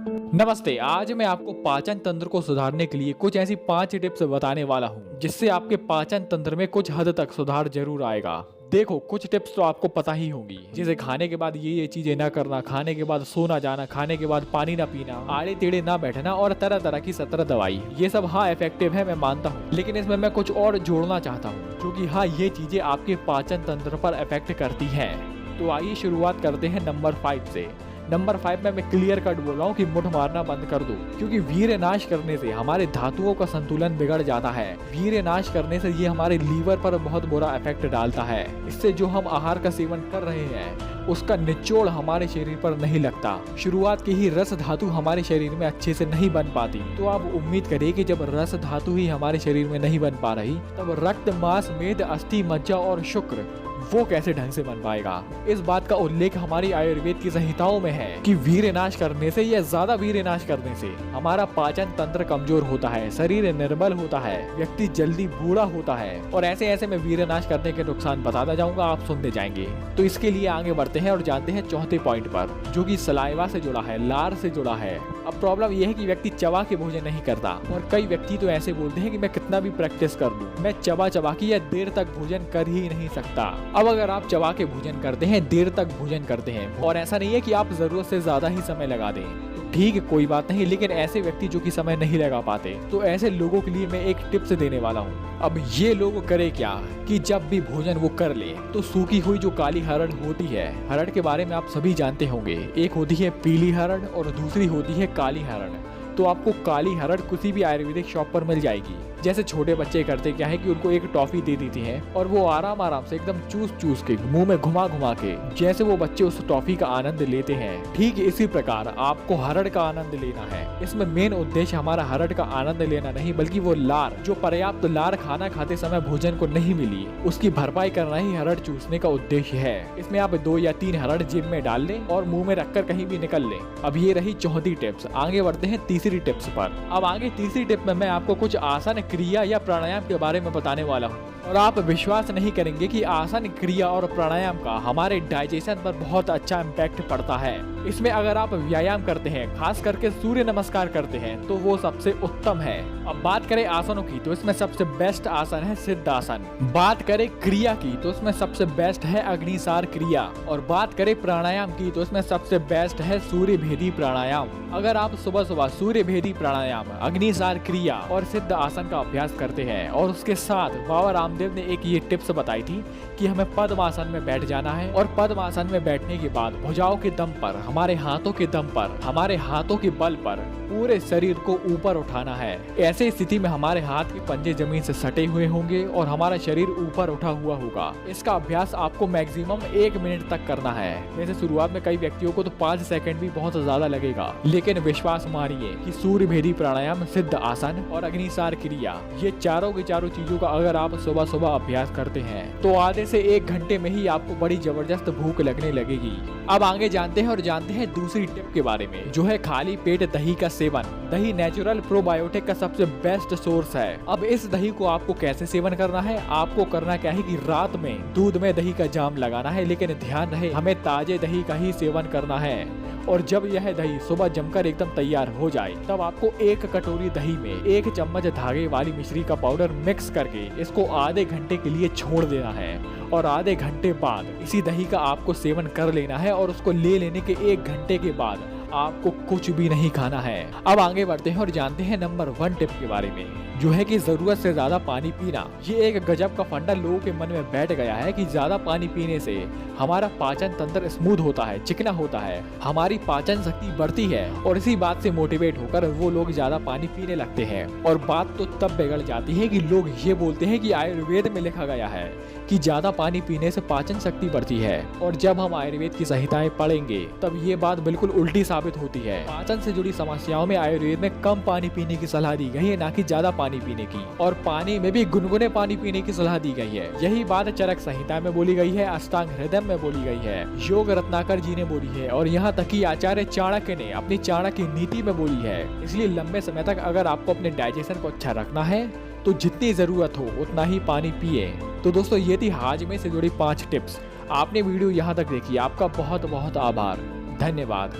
नमस्ते। आज मैं आपको पाचन तंत्र को सुधारने के लिए कुछ ऐसी 5 टिप्स बताने वाला हूँ जिससे आपके पाचन तंत्र में कुछ हद तक सुधार जरूर आएगा। देखो, कुछ टिप्स तो आपको पता ही होंगी, जैसे खाने के बाद ये चीजें ना करना, खाने के बाद सोना जाना, खाने के बाद पानी ना पीना, आड़े टेढ़े ना बैठना और तरह तरह की 17 दवाई। ये सब हाँ इफेक्टिव है, मैं मानता हूँ, लेकिन इसमें मैं कुछ और जोड़ना चाहता हूँ क्योंकि हाँ ये चीजें आपके पाचन तंत्र पर इफेक्ट करती है। तो आइए शुरुआत करते हैं नंबर 5 से। नंबर 5 में मैं क्लियर कट बोल रहा हूँ कि मुठ मारना बंद कर दो, क्योंकि वीर्य नाश करने से हमारे धातुओं का संतुलन बिगड़ जाता है। वीर्य नाश करने से ये हमारे लीवर पर बहुत बुरा इफेक्ट डालता है। इससे जो हम आहार का सेवन कर रहे हैं उसका निचोड़ हमारे शरीर पर नहीं लगता। शुरुआत की ही रस धातु हमारे शरीर में अच्छे से नहीं बन पाती। तो आप उम्मीद करिए कि जब रस धातु ही हमारे शरीर में नहीं बन पा रही, तब रक्त, मांस, मेद, अस्थि, मज्जा और शुक्र वो कैसे ढंग से बन पाएगा। इस बात का उल्लेख हमारी आयुर्वेद की संहिताओं में है कि वीर्य नाश करने से या ज्यादा वीर्य नाश करने से हमारा पाचन तंत्र कमजोर होता है, शरीर निर्बल होता है, व्यक्ति जल्दी बूढ़ा होता है। और ऐसे मैं वीर्य नाश करने के नुकसान बताता जाऊंगा, आप सुनते जाएंगे। तो इसके लिए आगे बढ़ते हैं और जानते हैं चौथे पॉइंट पर, जो कि सलाइवा से जुड़ा है, लार से जुड़ा है। अब प्रॉब्लम यह है कि व्यक्ति चबा के भोजन नहीं करता, और कई व्यक्ति तो ऐसे बोलते हैं कि मैं कितना भी प्रैक्टिस कर लूं, मैं चबा के या देर तक भोजन कर ही नहीं सकता। अब अगर आप चबा के भोजन करते हैं, देर तक भोजन करते हैं, और ऐसा नहीं है कि आप जरूरत से ज्यादा ही समय लगा दें, ठीक है कोई बात नहीं, लेकिन ऐसे व्यक्ति जो कि समय नहीं लगा पाते, तो ऐसे लोगों के लिए मैं एक टिप्स देने वाला हूँ। अब ये लोग करे क्या कि जब भी भोजन वो कर ले तो सूखी हुई जो काली हरड़ होती है, हरड़ के बारे में आप सभी जानते होंगे, एक होती है पीली हरड़ और दूसरी होती है काली हरड़। तो आपको काली हरड़ किसी भी आयुर्वेदिक शॉप पर मिल जाएगी। जैसे छोटे बच्चे करते क्या है कि उनको एक टॉफी दे देती है और वो आराम से एकदम चूस के मुंह में घुमा के जैसे वो बच्चे उस टॉफी का आनंद लेते हैं, ठीक इसी प्रकार आपको हरड़ का आनंद लेना है। इसमें मेन उद्देश्य हमारा हरड़ का आनंद लेना नहीं, बल्कि वो लार, जो पर्याप्त लार खाना खाते समय भोजन को नहीं मिली, उसकी भरपाई करना ही हरड़ चूसने का उद्देश्य है। इसमें आप 2 या 3 हरड़ जेब में डाल लें और मुंह में रखकर कहीं भी निकल लें। अब ये रही चौथी टिप्स। आगे बढ़ते हैं तीसरी टिप्स पर। अब आगे तीसरी टिप में मैं आपको कुछ आसान क्रिया या प्राणायाम के बारे में बताने वाला हूँ, और आप विश्वास नहीं करेंगे कि आसान क्रिया और प्राणायाम का हमारे डाइजेशन पर बहुत अच्छा इम्पैक्ट पड़ता है। इसमें अगर आप व्यायाम करते हैं, खास करके सूर्य नमस्कार करते हैं, तो वो सबसे उत्तम है। अब बात करें आसनों की, तो इसमें सबसे बेस्ट आसन है सिद्धासन। बात करें क्रिया की, तो इसमें सबसे बेस्ट है अग्निसार क्रिया। और बात करें प्राणायाम की, तो इसमें सबसे बेस्ट है सूर्य भेदी प्राणायाम। अगर आप सुबह सूर्य भेदी प्राणायाम, अग्निसार क्रिया और सिद्ध आसन का अभ्यास करते हैं, और उसके साथ बाबा रामदेव ने एक ये टिप्स बताई थी कि हमें पद्मासन में बैठ जाना है, और पद्मासन में बैठने के बाद भुजाओं के दम पर, हमारे हाथों के दम पर, हमारे हाथों के बल पर पूरे शरीर को ऊपर उठाना है। ऐसे स्थिति में हमारे हाथ के पंजे जमीन से सटे हुए होंगे और हमारा शरीर ऊपर उठा हुआ होगा। इसका अभ्यास आपको मैक्सिमम 1 मिनट तक करना है। वैसे शुरुआत में कई व्यक्तियों को तो 5 सेकंड भी बहुत ज्यादा लगेगा, लेकिन विश्वास मानिए कि सूर्य भेदी प्राणायाम, सिद्ध आसन और अग्निसार क्रिया, ये चारों की चारों चीजों का अगर आप सुबह अभ्यास करते हैं, तो आधे से 1 घंटे में ही आपको बड़ी जबरदस्त भूख लगने लगेगी। अब आगे जानते हैं दूसरी टिप के बारे में, जो है खाली पेट दही का सेवन। दही नेचुरल प्रोबायोटिक का सबसे बेस्ट सोर्स है। अब इस दही को आपको कैसे सेवन करना है? आपको करना क्या है कि रात में दूध में दही का जाम लगाना है, लेकिन ध्यान रहे हमें ताजे दही का ही सेवन करना है। और जब यह दही सुबह जमकर एकदम तैयार हो जाए, तब आपको 1 कटोरी दही में 1 चम्मच धागे वाली मिश्री का पाउडर मिक्स करके इसको आधे घंटे के लिए छोड़ देना है, और आधे घंटे बाद इसी दही का आपको सेवन कर लेना है। और उसको ले लेने के 1 घंटे के बाद आपको कुछ भी नहीं खाना है। अब आगे बढ़ते हैं और जानते हैं नंबर 1 टिप के बारे में, जो है कि जरूरत से ज्यादा पानी पीना। ये एक गजब का फंडा लोगों के मन में बैठ गया है कि ज्यादा पानी पीने से हमारा पाचन तंत्र स्मूथ होता है, चिकना होता है, हमारी पाचन शक्ति बढ़ती है, और इसी बात से मोटिवेट होकर वो लोग ज्यादा पानी पीने लगते हैं। और बात तो तब बिगड़ जाती है कि लोग ये बोलते हैं कि आयुर्वेद में लिखा गया है कि ज्यादा पानी पीने से पाचन शक्ति बढ़ती है, और जब हम आयुर्वेद की संहिताएं पढ़ेंगे तब ये बात बिल्कुल उल्टी साबित होती है। पाचन से जुड़ी समस्याओं में आयुर्वेद में कम पानी पीने की सलाह दी गई है, ना कि ज्यादा पानी पीने की, और पानी में भी गुनगुने पानी पीने की सलाह दी गई है। यही बात चरक संहिता में बोली गई है, अष्टांग हृदय में बोली गई है, योग रत्नाकर जी ने बोली है, और यहाँ तक कि आचार्य चाणक्य ने अपनी चाणक्य नीति में बोली है। इसलिए लंबे समय तक अगर आपको अपने डाइजेशन को अच्छा रखना है, तो जितनी जरूरत हो उतना ही पानी पिए। तो दोस्तों, ये थी हाजमे से जुड़ी 5 टिप्स। आपने वीडियो यहाँ तक देखी, आपका बहुत बहुत आभार, धन्यवाद।